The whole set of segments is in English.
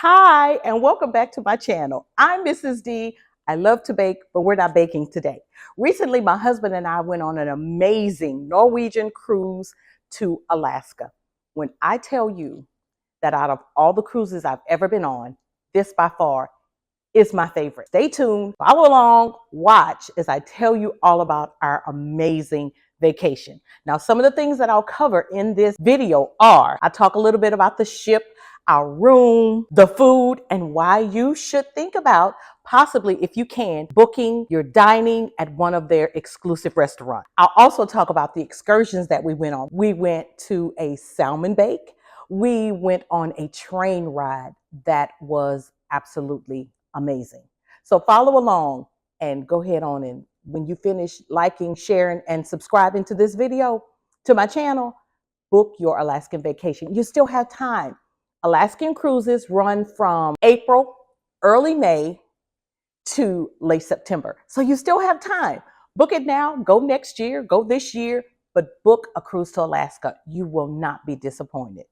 Hi, and welcome back to my channel. I'm Mrs. D. I love to bake, but we're not baking today. Recently, my husband and I went on an amazing Norwegian cruise to Alaska. When I tell you that out of all the cruises I've ever been on, this by far is my favorite. Stay tuned, follow along, watch as I tell you all about our amazing vacation. Now, some of the things that I'll cover in this video are, I talk a little bit about the ship, our room, the food, and why you should think about possibly, if you can, booking your dining at one of their exclusive restaurants. I'll also talk about the excursions that we went on. We went to a salmon bake. We went on a train ride that was absolutely amazing. So follow along and go ahead on, and when you finish liking, sharing, and subscribing to this video, to my channel, book your Alaskan vacation. You still have time. Alaskan cruises run from April, early May to late September. So you still have time. Book it now, go next year, go this year, but book a cruise to Alaska. You will not be disappointed.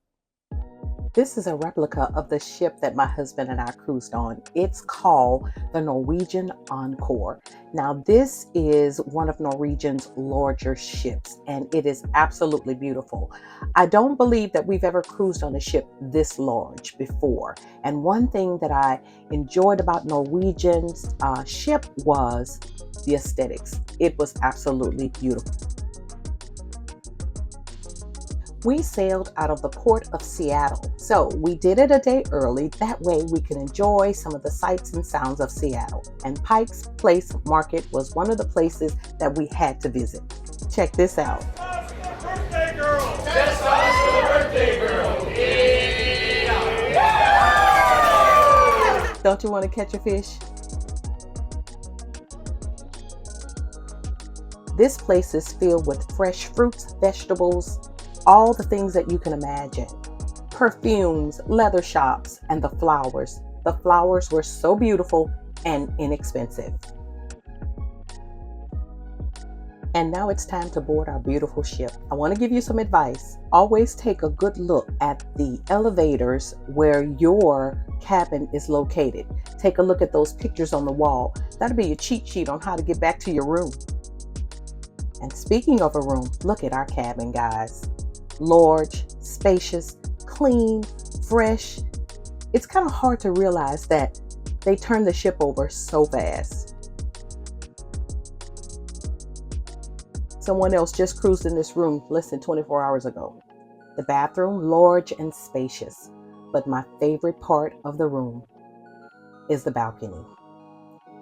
This is a replica of the ship that my husband and I cruised on. It's called the Norwegian Encore. Now, this is one of Norwegian's larger ships, and it is absolutely beautiful. I don't believe that we've ever cruised on a ship this large before. And one thing that I enjoyed about Norwegian's ship was the aesthetics. It was absolutely beautiful. We sailed out of the port of Seattle, so we did it a day early. That way we could enjoy some of the sights and sounds of Seattle. And Pike's Place Market was one of the places that we had to visit. Check this out. Birthday girl! Just us for the birthday girl! Yeah! Don't you want to catch a fish? This place is filled with fresh fruits, vegetables, all the things that you can imagine. Perfumes, leather shops, and the flowers. The flowers were so beautiful and inexpensive. And now it's time to board our beautiful ship. I want to give you some advice. Always take a good look at the elevators where your cabin is located. Take a look at those pictures on the wall. That'll be your cheat sheet on how to get back to your room. And speaking of a room, look at our cabin, guys. Large, spacious, clean, fresh. It's kind of hard to realize that they turned the ship over so fast. Someone else just cruised in this room less than 24 hours ago. The bathroom, large and spacious. But my favorite part of the room is the balcony.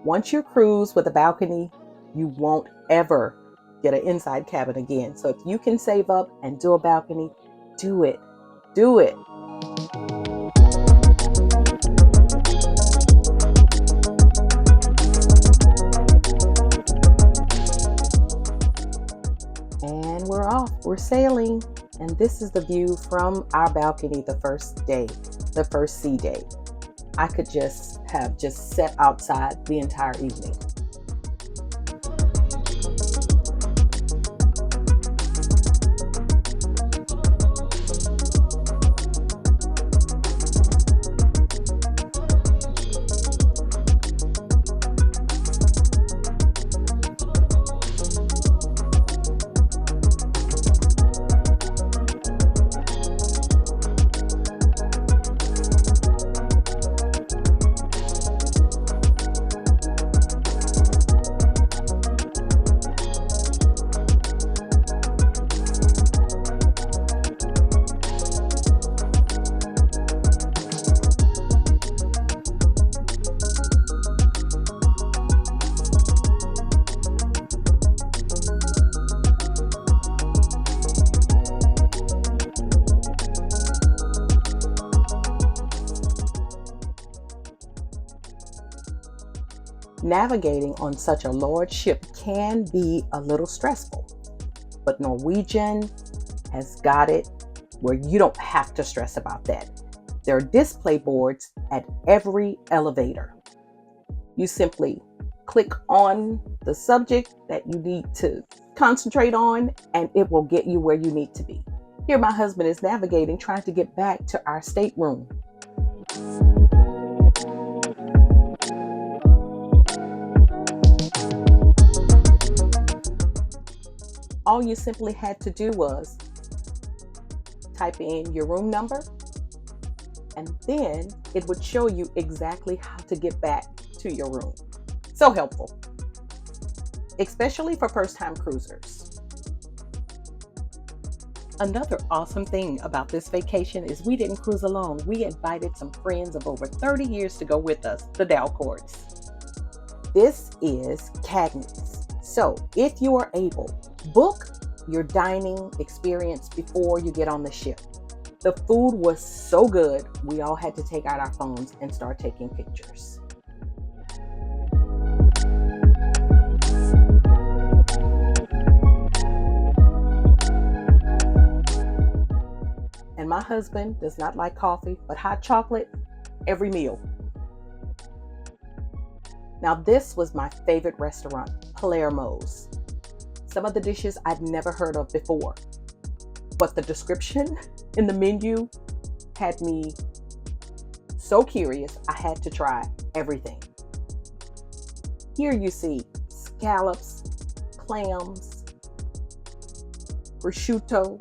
Once you cruise with a balcony, you won't ever get an inside cabin again. So if you can save up and do a balcony, do it. Do it. And we're off. We're sailing. And this is the view from our balcony the first day, the first sea day. I could just have sat outside the entire evening. Navigating on such a large ship can be a little stressful, but Norwegian has got it where you don't have to stress about that. There are display boards at every elevator. You simply click on the subject that you need to concentrate on, and it will get you where you need to be. Here my husband is navigating, trying to get back to our stateroom. All you simply had to do was type in your room number, and then it would show you exactly how to get back to your room. So helpful, especially for first-time cruisers. Another awesome thing about this vacation is we didn't cruise alone. We invited some friends of over 30 years to go with us, the Dalcourts. This is Cagney's. So if you are able, book your dining experience before you get on the ship. The food was so good, we all had to take out our phones and start taking pictures. And my husband does not like coffee, but hot chocolate every meal. Now, this was my favorite restaurant, Palermo's. Some of the dishes I'd never heard of before, but the description in the menu had me so curious, I had to try everything. Here you see scallops, clams, prosciutto,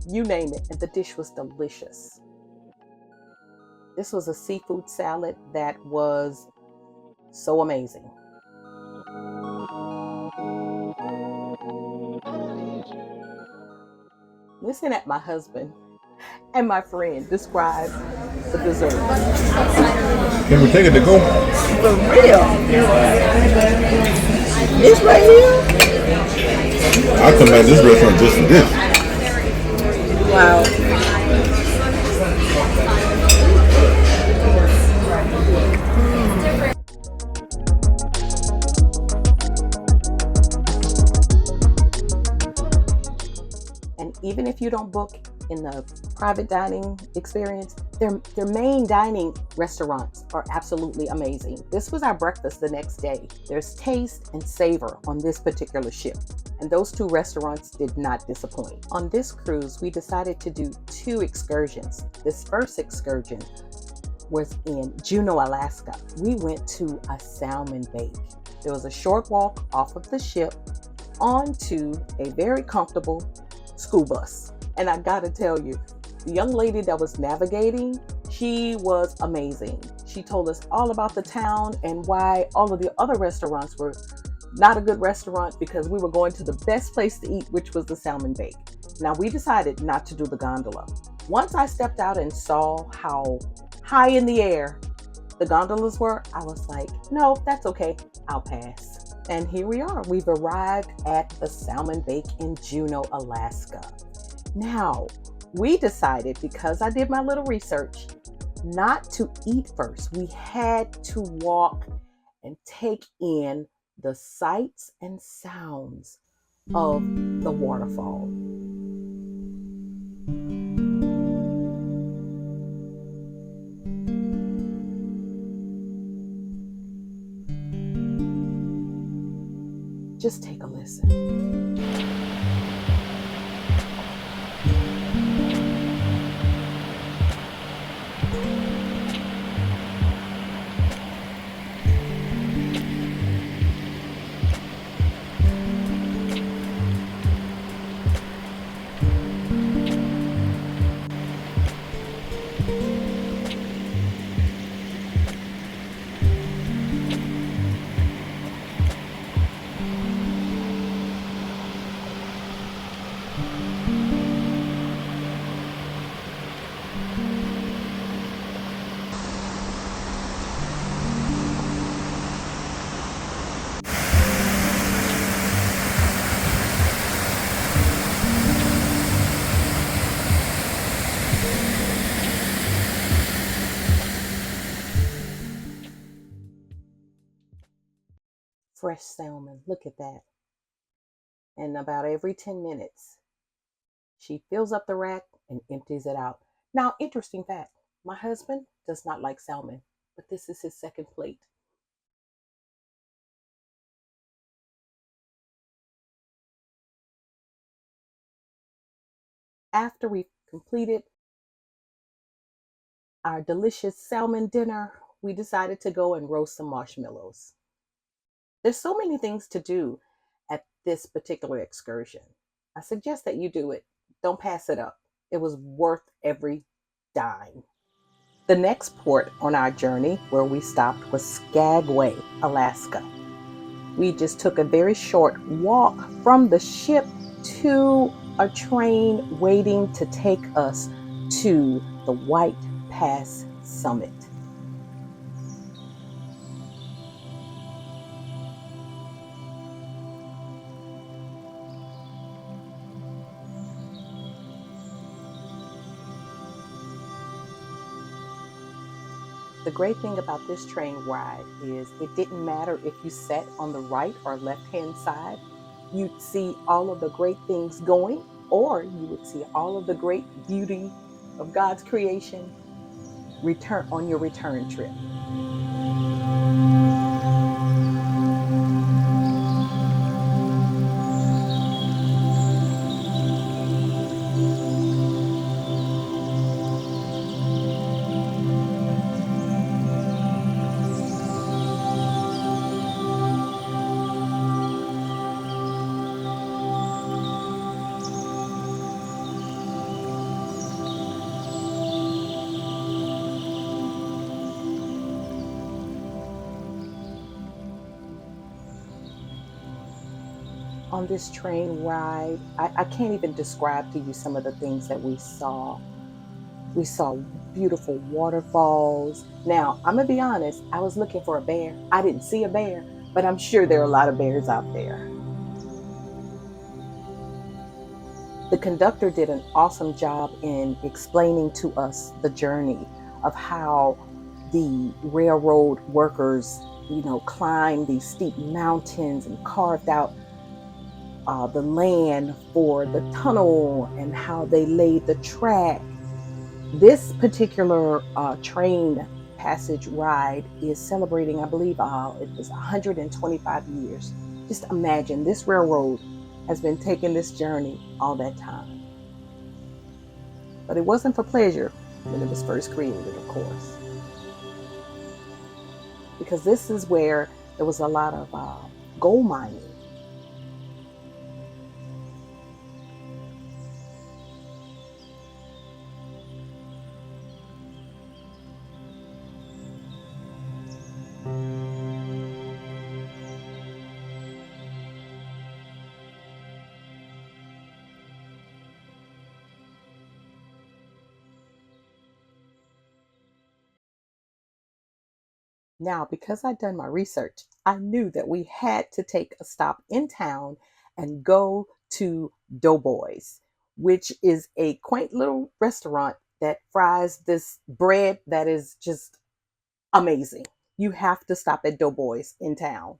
you name it, and the dish was delicious. This was a seafood salad that was so amazing. Listen at my husband and my friend describe the dessert. Can we take it to go? For real. This right here? I'll come back to this restaurant just for this. Wow. And even if you don't book in the private dining experience, their main dining restaurants are absolutely amazing. This was our breakfast the next day. There's taste and savor on this particular ship, and those two restaurants did not disappoint. On this cruise, we decided to do 2 excursions. This first excursion was in Juneau, Alaska. We went to a salmon bake. There was a short walk off of the ship onto a very comfortable school bus. And I gotta tell you, the young lady that was navigating, she was amazing. She told us all about the town and why all of the other restaurants were not a good restaurant, because we were going to the best place to eat, which was the salmon bake. Now, we decided not to do the gondola. Once I stepped out and saw how high in the air the gondolas were, I was like, no, that's okay, I'll pass. And here we are. We've arrived at the salmon bake in Juneau, Alaska. Now, we decided, because I did my little research, not to eat first. We had to walk and take in the sights and sounds of the waterfall. Just take a listen. Fresh salmon, look at that. And about every 10 minutes, she fills up the rack and empties it out. Now, interesting fact, my husband does not like salmon, but this is his second plate. After we completed our delicious salmon dinner, we decided to go and roast some marshmallows. There's so many things to do at this particular excursion. I suggest that you do it. Don't pass it up. It was worth every dime. The next port on our journey where we stopped was Skagway, Alaska. We just took a very short walk from the ship to a train waiting to take us to the White Pass Summit. The great thing about this train ride is it didn't matter if you sat on the right or left hand side, you'd see all of the great things going, or you would see all of the great beauty of God's creation return on your return trip. On this train ride, I can't even describe to you some of the things that we saw. We saw beautiful waterfalls. Now, I'm going to be honest, I was looking for a bear. I didn't see a bear, but I'm sure there are a lot of bears out there. The conductor did an awesome job in explaining to us the journey of how the railroad workers, climbed these steep mountains and carved out the land for the tunnel and how they laid the track. This particular train passage ride is celebrating, I believe, it was 125 years. Just imagine this railroad has been taking this journey all that time. But it wasn't for pleasure when it was first created, of course. Because this is where there was a lot of gold mining. Now, because I'd done my research, I knew that we had to take a stop in town and go to Doughboys, which is a quaint little restaurant that fries this bread that is just amazing. You have to stop at Doughboys in town.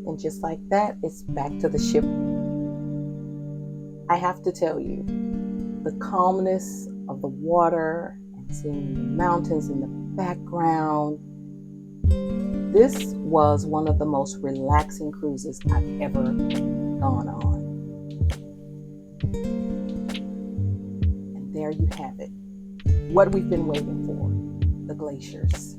And just like that, it's back to the ship. I have to tell you, the calmness of the water and seeing the mountains in the background, this was one of the most relaxing cruises I've ever gone on. And there you have it. What we've been waiting for, the glaciers.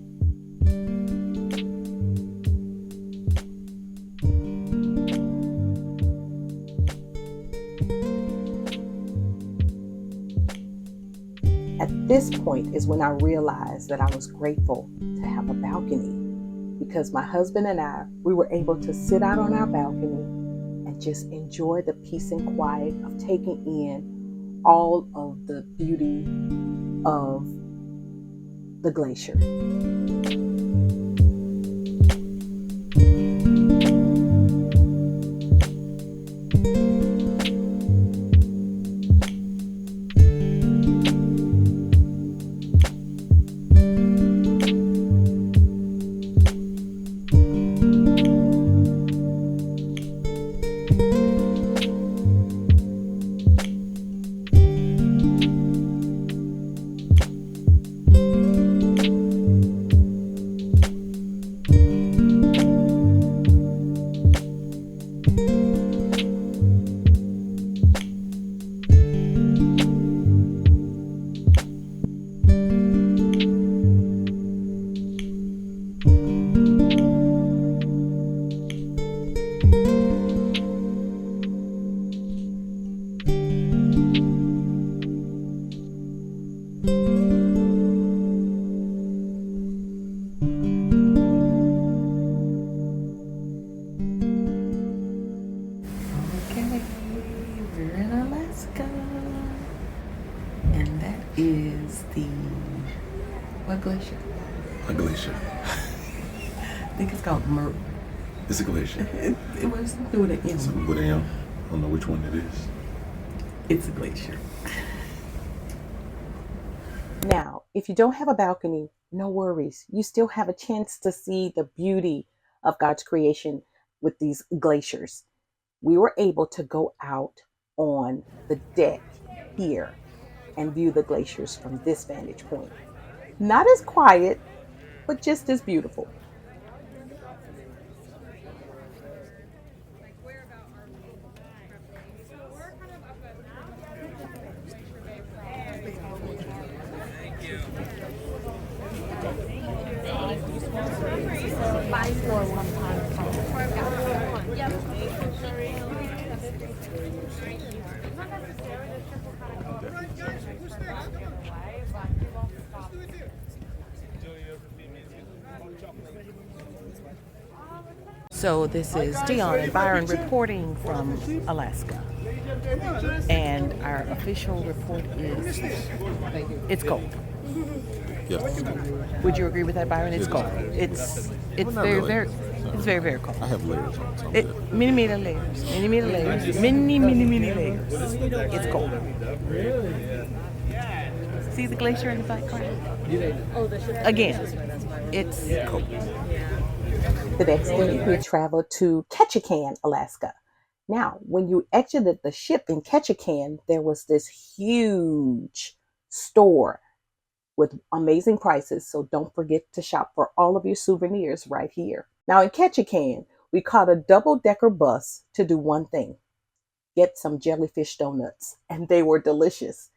At this point is when I realized that I was grateful to have a balcony, because my husband and we were able to sit out on our balcony and just enjoy the peace and quiet of taking in all of the beauty of the glacier. Okay, we're in Alaska. And that is the, what glacier? A glacier. I think it's called It's a glacier. it was through the M. Something with M. I don't know which one it is. It's a glacier. Now, if you don't have a balcony, no worries. You still have a chance to see the beauty of God's creation with these glaciers. We were able to go out on the deck here and view the glaciers from this vantage point. Not as quiet, but just as beautiful. So this is Dion and Byron reporting from Alaska. And our official report is it's cold. Yeah. Would you agree with that, Byron? It's cold. It's Well, not very, really. very it's very, very cold. I have layers on top of it. Many, many layers. Many, many layers. Many, many, many layers. It's cold. See the glacier in the background? Again, it's cold. The next day, we traveled to Ketchikan, Alaska. Now, when you exited the ship in Ketchikan, there was this huge store with amazing prices. So don't forget to shop for all of your souvenirs right here. Now, in Ketchikan, we caught a double-decker bus to do one thing: get some jellyfish donuts, and they were delicious.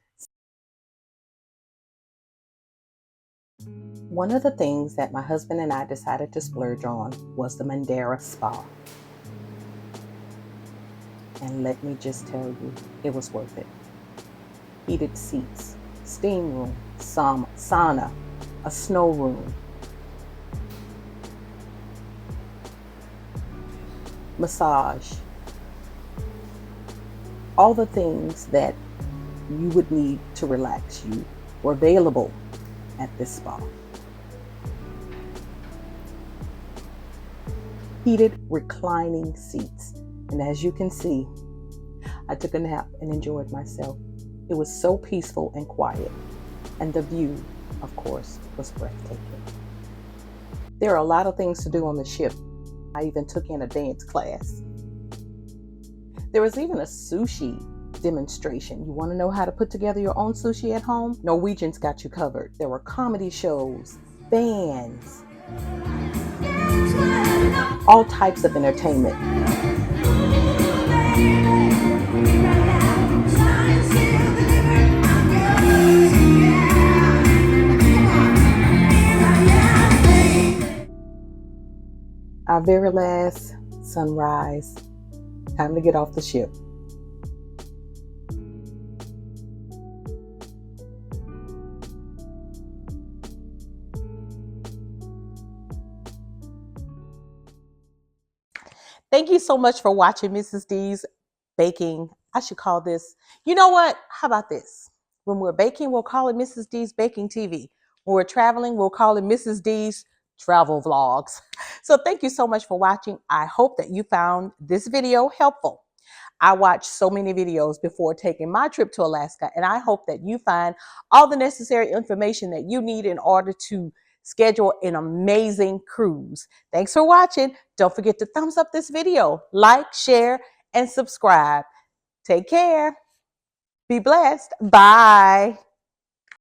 One of the things that my husband and I decided to splurge on was the Mandara Spa. And let me just tell you, it was worth it. Heated seats, steam room, sauna, a snow room, massage, all the things that you would need to relax you were available at this spa. Heated reclining seats. And as you can see, I took a nap and enjoyed myself. It was so peaceful and quiet. And the view, of course, was breathtaking. There are a lot of things to do on the ship. I even took in a dance class. There was even a sushi demonstration. You want to know how to put together your own sushi at home? Norwegians got you covered. There were comedy shows, bands, all types of entertainment. Our very last sunrise. Time to get off the ship. Thank you so much for watching Mrs. D's Baking. I should call this, you know what? How about this? When we're baking, we'll call it Mrs. D's Baking TV. When we're traveling, we'll call it Mrs. D's Travel Vlogs. So thank you so much for watching. I hope that you found this video helpful. I watched so many videos before taking my trip to Alaska, and I hope that you find all the necessary information that you need in order to schedule an amazing cruise. Thanks for watching. Don't forget to thumbs up this video, like, share, and subscribe. Take care. Be blessed. Bye.